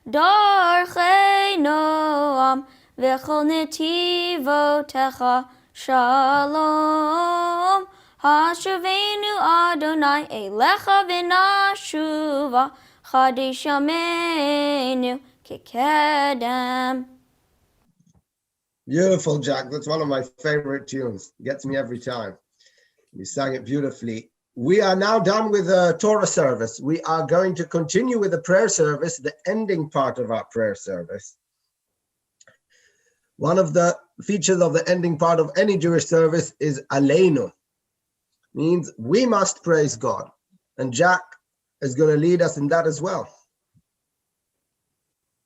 S3: darchei noam v'chol netivotecha shalom hashuvenu Adonai elecha v'nashuva chadesh yameinu kekedem.
S2: Beautiful, Jack. That's one of my favorite tunes. Gets me every time. You sang it beautifully. We are now done with the Torah service. We are going to continue with the prayer service, the ending part of our prayer service. One of the features of the ending part of any Jewish service is Aleinu. Means we must praise God. And Jack is going to lead us in that as well.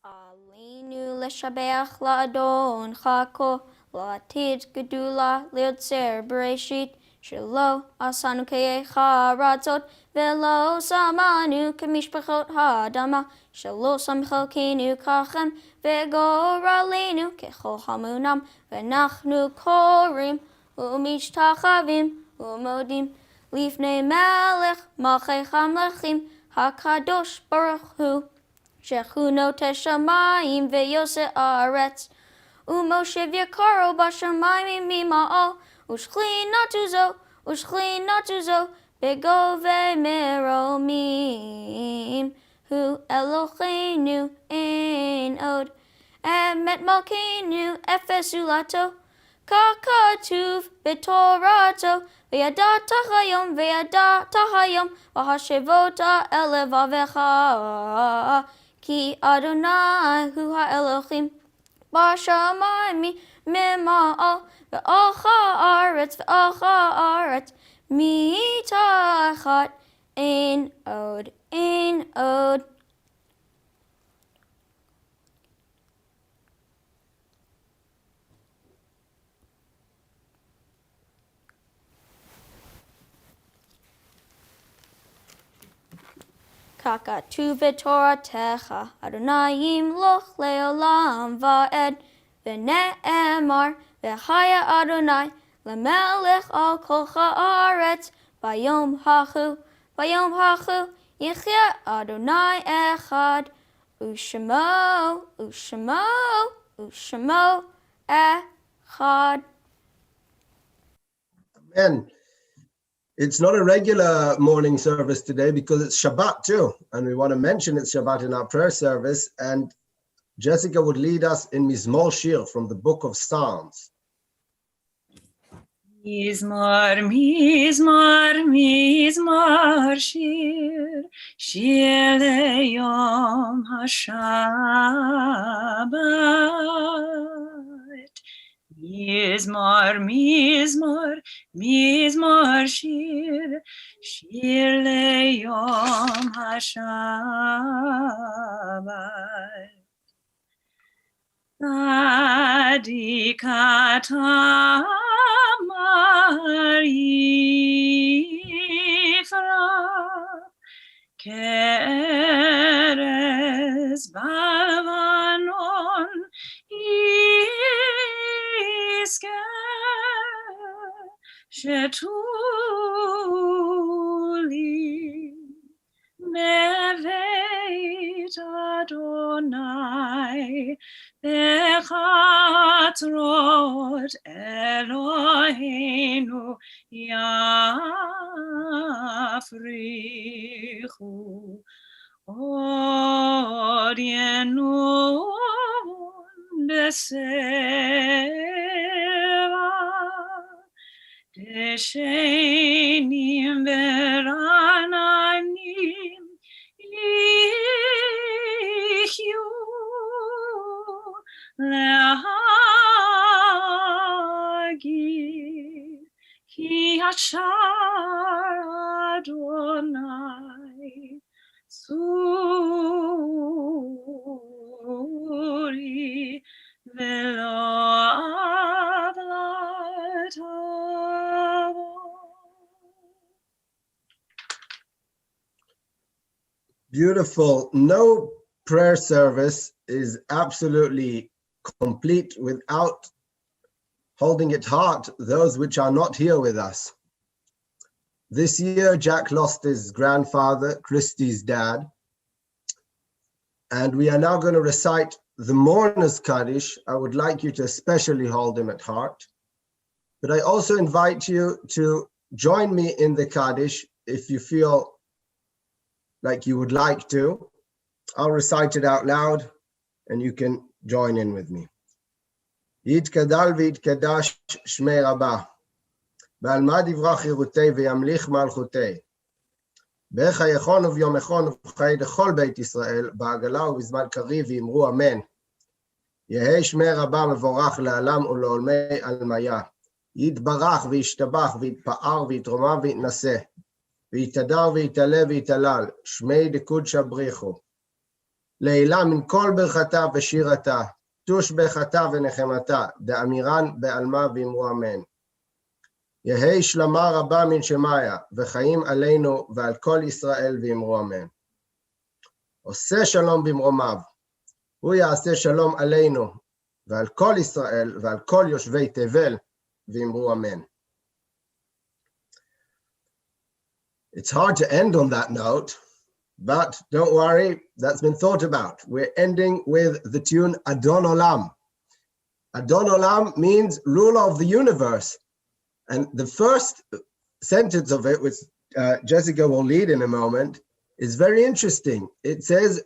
S3: Aleinu leshabeach la'adon chako la'atid gedula liotzer bereshit shelo asanu keyecha ratzot velo samanu kemishpachot ha'adama shelo samchalkenu kachem vegoralenu kechol hamunam v'nachnu korim u'mishtachavim u'modim lifnei melech malchei hamlechim hakadosh baruch hu shehu noteh shamayim ve'yoseh haaretz u'moshe v'yakaro b'shamayim mima'al Ushkli natuzo, begove meromim. Hu Eloheinu ein od, emet malkeinu efesulato. Kakatuv betorato, ve'yada tahayom, v'hashevota elevavecha. Ki Adonai hu ha'elohim, b'shamayim mima'al, ve'al mitachat ein od. Kakatu v'toratecha, Adonai yimloch le'olam va'ed, v'ne'emar, v'chaya Adonai, lemelech al kol ha'aretz, bayom hachu, yichya Adonai echad, u'shemo echad.
S2: Amen. It's not a regular morning service today because it's Shabbat too. And we want to mention it's Shabbat in our prayer service. And Jessica would lead us in Mizmor Shir from the book of Psalms.
S5: Mizmor shir, shir leyom haShabbat. Mizmor shir, shir leyom haShabbat. Tzadikata Yifra, Keres Bavanon Iske, Shetuli Mevet Adonai, Bechatrot Eloheinu Yafrichu, Od Yenun Beseva, Deshenim Verananim Yichyu Lehagir, Ki Hashar Adonai Suri Velo Avlatavo.
S2: Beautiful. No prayer service is absolutely complete without holding at heart those which are not here with us. This year, Jack lost his grandfather, Christy's dad, and we are now going to recite the Mourner's Kaddish. I would like you to especially hold him at heart, but I also invite you to join me in the Kaddish if you feel like you would like to. I'll recite it out loud and you can join in with me. יתגדל ויתקדש שמי רבה, ועל מה דברה חירותי וימליך מלכותי. בחייכון וביומכון ובחיי לכל בית ישראל, בעגלה ובזמן קריב ויאמרו אמן. יהי שמי רבה מבורך לעלם ולעולמי עלמיה. יתברך וישתבח ויתפאר ויתרומם ויתנשא. ויתהדר ויתעלה ויתהלל, שמי דקודשא בריחו. לעילה מן כל ברכתה ושירתה, תושבחתה ונחמתה, דאמירן בעלמה ואמרו אמן. יהי שלמה רבה מן שמיה, וחיים עלינו ועל כל ישראל ואמרו אמן. עושה שלום במרומיו, הוא יעשה שלום עלינו ועל כל ישראל ועל כל יושבי תבל ואמרו אמן. It's hard to end on that note, but don't worry, that's been thought about. We're ending with the tune Adon Olam. Adon Olam means ruler of the universe. And the first sentence of it, which Jessica will lead in a moment, is very interesting. It says,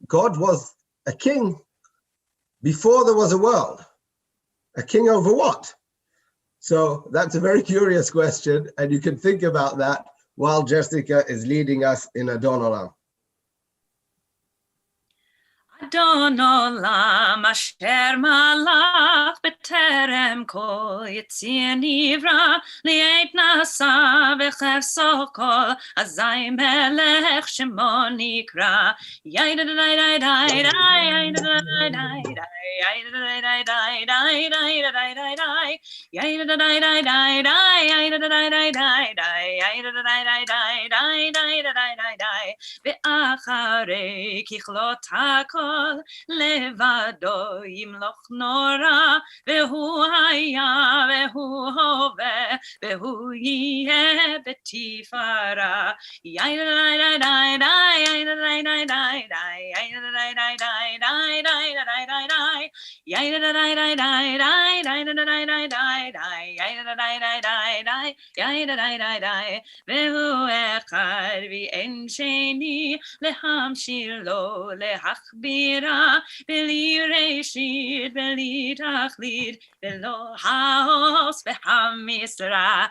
S2: God was a king before there was a world. A king over what? So that's a very curious question, and you can think about that while Jessica is leading us in Adon Olam.
S5: Adon olam asher malach b'terem kol yitzir nivra li'et nasa v'chefso kol azay melech shemo nikra ve'acharei kichlot hakol לבדו ימלוך נורא והוא היה והוא הווה והוא יהיה בתפארה והוא אחד ואין שני להמשיל לו להכביר בלי ראשית, בלי תכלית, ולא העוס והמשרה.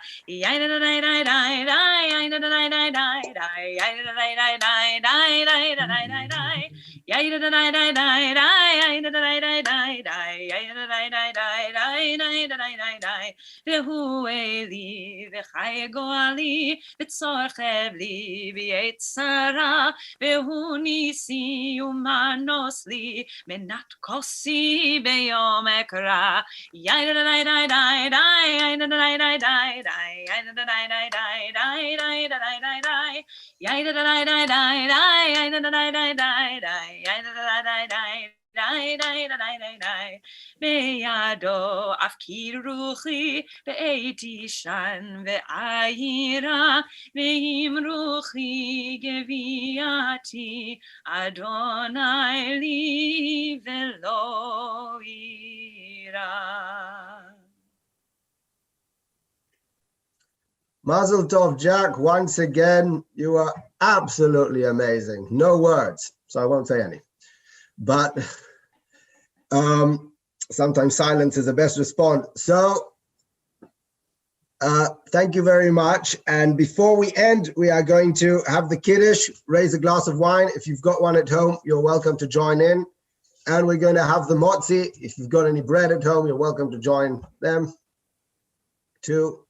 S5: והוא אלי וחי גואלי, בצור חבלי בעת צרה, והוא ניסי ומנוס לי, מנת כוסי ביום אקרא. בידו אף קיר רוחי בעת ישן ועיירה ועם רוחי גוויעתי אדוני לי ולא יירא.
S2: Mazel Tov, Jack. Once again, you are absolutely amazing. No words, so I won't say any. But sometimes silence is the best response. So thank you very much. And before we end, we are going to have the Kiddush, raise a glass of wine. If you've got one at home, you're welcome to join in. And we're going to have the motzi. If you've got any bread at home, you're welcome to join them too.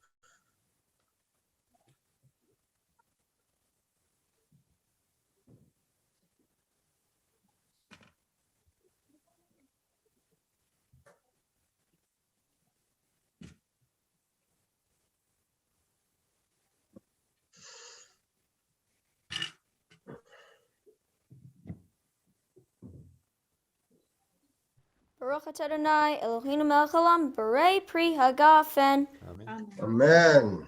S3: Baruch atah Adonai Eloheinu melech haolam borei pri hagafen.
S2: Amen.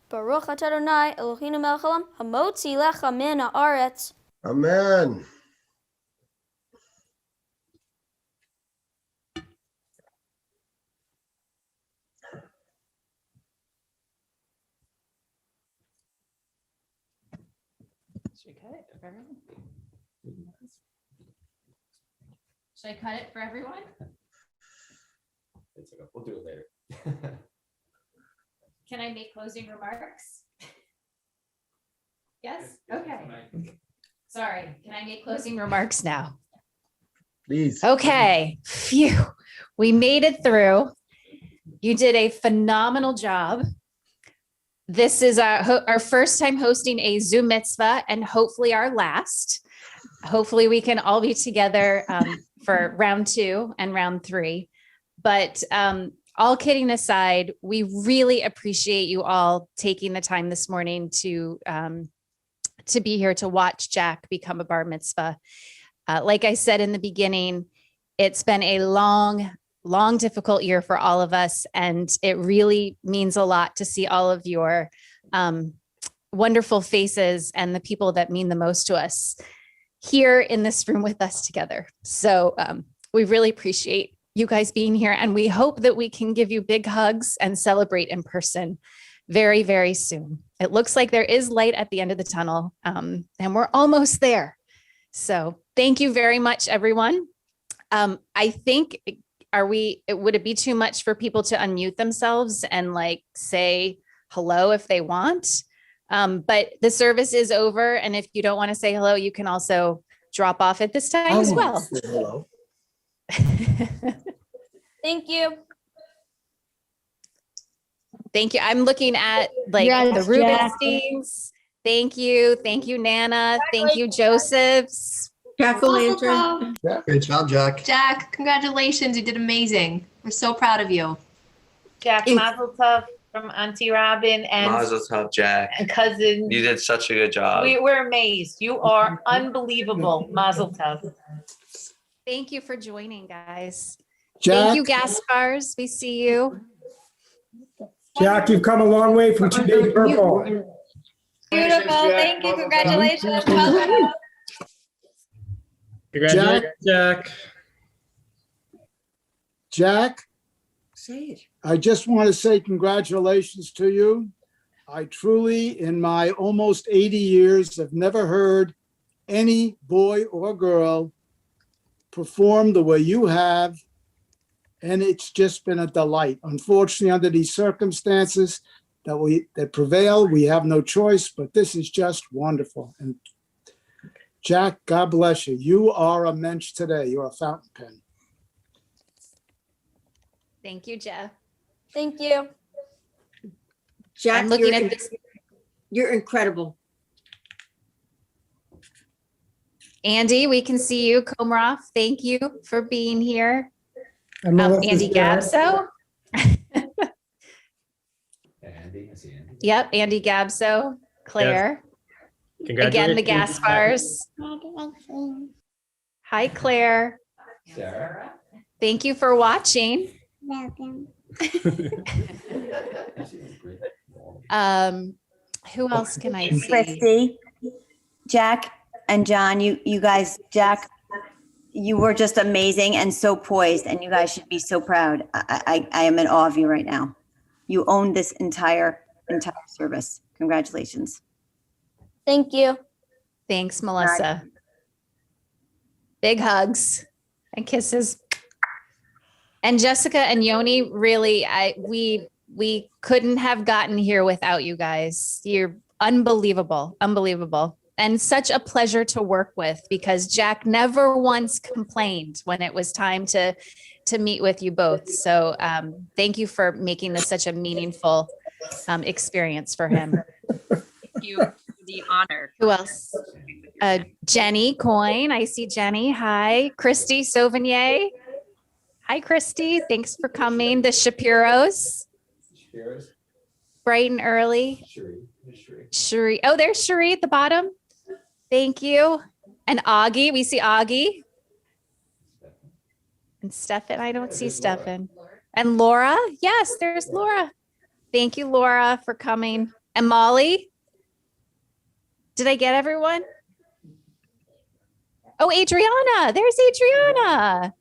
S3: Baruch atah Adonai Eloheinu melech haolam hamotzi lecha min haaretz.
S2: Amen.
S1: Should I cut it for everyone? Should I cut it for everyone?
S7: It's okay. We'll do it later.
S1: Can I make closing remarks? Yes? Okay. Sorry, can I make closing remarks now?
S2: Please.
S1: Okay, phew, we made it through. You did a phenomenal job. This is our first time hosting a Zoom Mitzvah and hopefully our last. Hopefully we can all be together for round 2 and round 3. But all kidding aside, we really appreciate you all taking the time this morning to be here to watch Jack become a bar mitzvah. Like I said in the beginning, it's been a long, difficult year for all of us. And it really means a lot to see all of your wonderful faces and the people that mean the most to us here in this room with us together. So we really appreciate you guys being here. And we hope that we can give you big hugs and celebrate in person very, very soon. It looks like there is light at the end of the tunnel, and we're almost there. So thank you very much, everyone. I think, would it be too much for people to unmute themselves and like say hello if they want? But the service is over. And if you don't want to say hello, you can also drop off at this time as well.
S2: Hello.
S3: Thank you.
S1: Thank you. I'm looking at like
S4: Yes,
S1: the Rubensteins. Thank you. Thank you, Nana. Thank you, Josephs.
S8: Jack-o'-lantern.
S6: Great job, Jack.
S8: Jack, congratulations. You did amazing. We're so proud of you.
S9: Jack, mazel tov from Auntie Robin and
S10: Mazel tov, Jack.
S9: and cousin.
S10: You did such a good job.
S9: We're amazed. You are unbelievable. Mazel tov.
S1: Thank you for joining, guys.
S11: Jack,
S1: Thank you, Gaspars. We see you.
S11: Jack, you've come a long way from 2 Days Purple.
S8: Beautiful. Thank you. Congratulations. Well done.
S11: Congratulations,
S12: Jack.
S11: Jack,
S8: Say it.
S11: I just want to say congratulations to you. I truly, in my almost 80 years, have never heard any boy or girl perform the way you have. And it's just been a delight. Unfortunately, under these circumstances that prevail, we have no choice, but this is just wonderful. And Jack, God bless you. You are a mensch today. You're a fountain pen.
S1: Thank you, Jeff.
S3: Thank you.
S8: Jack,
S1: I'm looking at this.
S8: You're incredible.
S1: Andy, we can see you. Komroff, thank you for being here.
S11: And Melissa's
S1: Andy
S11: there.
S1: Gabso.
S7: Andy, I see Andy.
S1: Yep, Andy Gabso. Claire. Again, the Gaspars. Hi, Claire.
S7: Sarah.
S1: Thank you for watching. Who else can I see?
S13: Christy, Jack, and John, you guys, Jack, you were just amazing and so poised, and you guys should be so proud. I am in awe of you right now. You owned this entire service. Congratulations.
S3: Thank you.
S1: Thanks, Melissa. Big hugs and kisses. And Jessica and Yoni, really, we couldn't have gotten here without you guys. You're unbelievable, unbelievable. And such a pleasure to work with, because Jack never once complained when it was time to meet with you both. So thank you for making this such a meaningful experience for him.
S5: Thank you for the honor.
S1: Who else? Jenny Coyne. I see Jenny. Hi. Christy Sauvigny. Hi, Christy. Thanks for coming. The Shapiros. Bright and early. Cherie. Oh, there's Cherie at the bottom. Thank you. And Augie. We see Augie. And Stefan. I don't see Stefan. And Laura. Yes, there's Laura. Thank you, Laura, for coming. And Molly. Did I get everyone? Oh, Adriana. There's Adriana.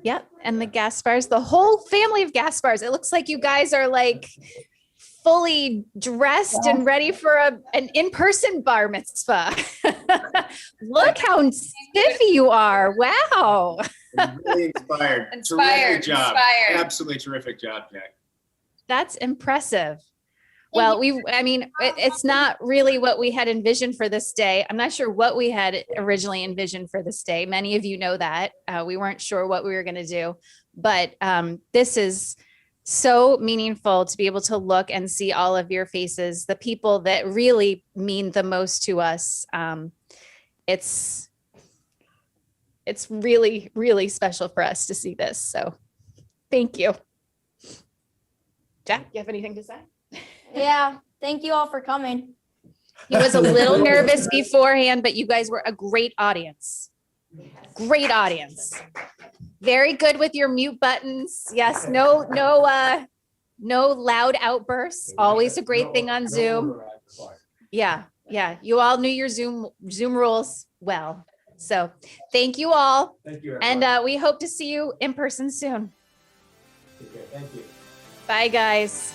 S1: Yep. And the Gaspars, the whole family of Gaspars. It looks like you guys are like fully dressed and ready for an in-person bar mitzvah. Look how spiffy you are. Wow.
S12: Really inspired. Terrific job. Absolutely terrific job, Jack.
S1: That's impressive. Well, it's not really what we had envisioned for this day. I'm not sure what we had originally envisioned for this day. Many of you know that. We weren't sure what we were going to do, but this is so meaningful to be able to look and see all of your faces, the people that really mean the most to us. It's really, really special for us to see this. So thank you. Jack, you have anything to say?
S3: Yeah. Thank you all for coming.
S1: He was a little nervous beforehand, but you guys were a great audience. Great audience. Very good with your mute buttons. Yes, no loud outbursts. Always a great thing on Zoom. Yeah. You all knew your Zoom rules well. So thank you all.
S7: Thank you.
S1: And we hope to see you in person soon.
S7: Okay, thank you.
S1: Bye, guys.